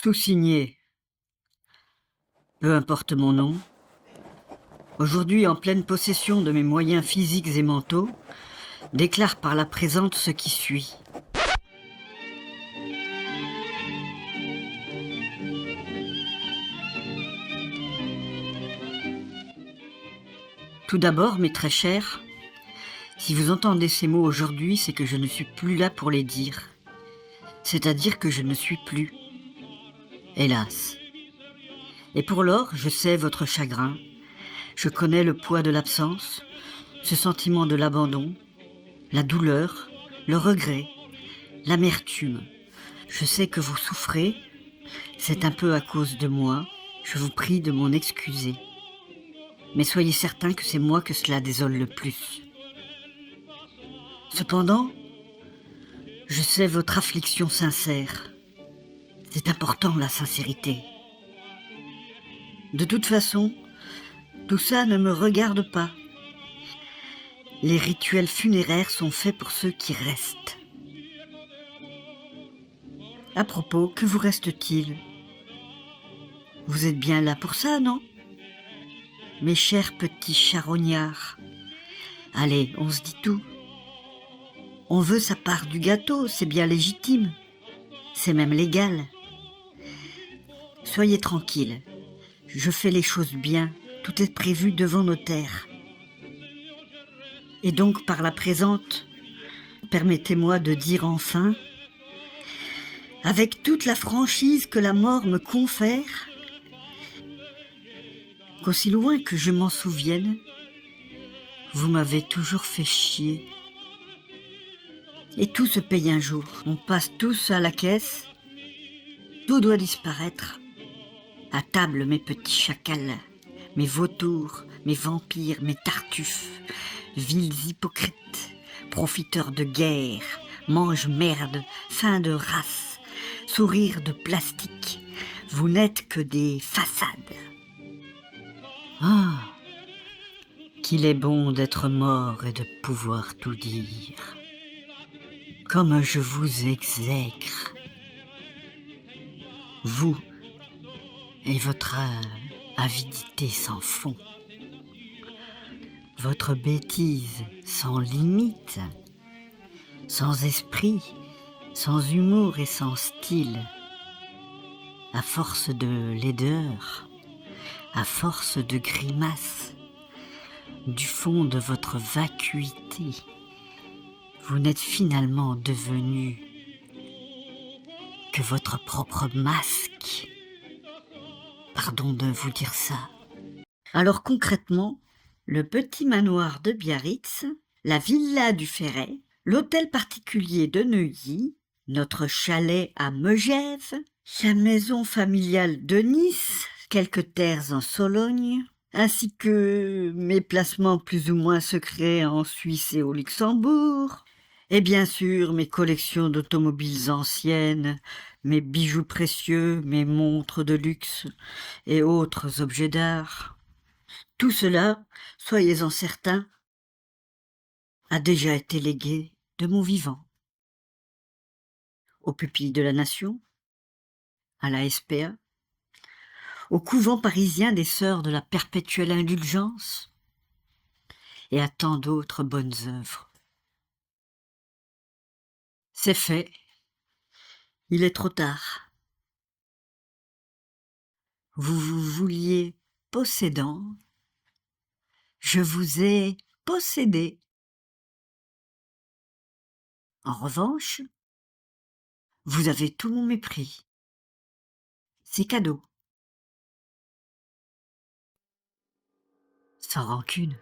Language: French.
Tout signé. Peu importe mon nom. Aujourd'hui en pleine possession de mes moyens physiques et mentaux, déclare par la présente ce qui suit. Tout d'abord, mes très chers, si vous entendez ces mots aujourd'hui, c'est que je ne suis plus là pour les dire. C'est-à-dire que je ne suis plus. Hélas. Et pour lors, je sais votre chagrin. Je connais le poids de l'absence, ce sentiment de l'abandon, la douleur, le regret, l'amertume. Je sais que vous souffrez, c'est un peu à cause de moi, je vous prie de m'en excuser. Mais soyez certains que c'est moi que cela désole le plus. Cependant, je sais votre affliction sincère. C'est important, la sincérité. De toute façon, tout ça ne me regarde pas. Les rituels funéraires sont faits pour ceux qui restent. À propos, que vous reste-t-il? Vous êtes bien là pour ça, non? Mes chers petits charognards. Allez, on se dit tout. On veut sa part du gâteau, c'est bien légitime. C'est même légal. Soyez tranquilles. Je fais les choses bien. Tout est prévu devant notaire. Et donc, par la présente, permettez-moi de dire enfin, avec toute la franchise que la mort me confère, qu'aussi loin que je m'en souvienne, vous m'avez toujours fait chier. Et tout se paye un jour. On passe tous à la caisse. Tout doit disparaître. À table, mes petits chacals, mes vautours, mes vampires, mes tartuffes, vils hypocrites, profiteurs de guerre, mange-merde, fins de race, sourires de plastique. Vous n'êtes que des façades. Ah, qu'il est bon d'être mort et de pouvoir tout dire. Comme je vous exècre. Vous et votre avidité sans fond. Votre bêtise sans limite, sans esprit, sans humour et sans style. À force de laideur, à force de grimaces, du fond de votre vacuité, vous n'êtes finalement devenu que votre propre masque. Pardon de vous dire ça. Alors concrètement, le petit manoir de Biarritz, la villa du Ferret, l'hôtel particulier de Neuilly, notre chalet à Megève, la maison familiale de Nice, quelques terres en Sologne, ainsi que mes placements plus ou moins secrets en Suisse et au Luxembourg, et bien sûr mes collections d'automobiles anciennes, mes bijoux précieux, mes montres de luxe et autres objets d'art. Tout cela, soyez-en certains, a déjà été légué de mon vivant. Aux pupilles de la Nation, à la SPA, au couvent parisien des Sœurs de la Perpétuelle Indulgence, et à tant d'autres bonnes œuvres. C'est fait, il est trop tard. Vous vouliez possédant, je vous ai possédé. En revanche, vous avez tout mon mépris. C'est cadeau. Sans rancune.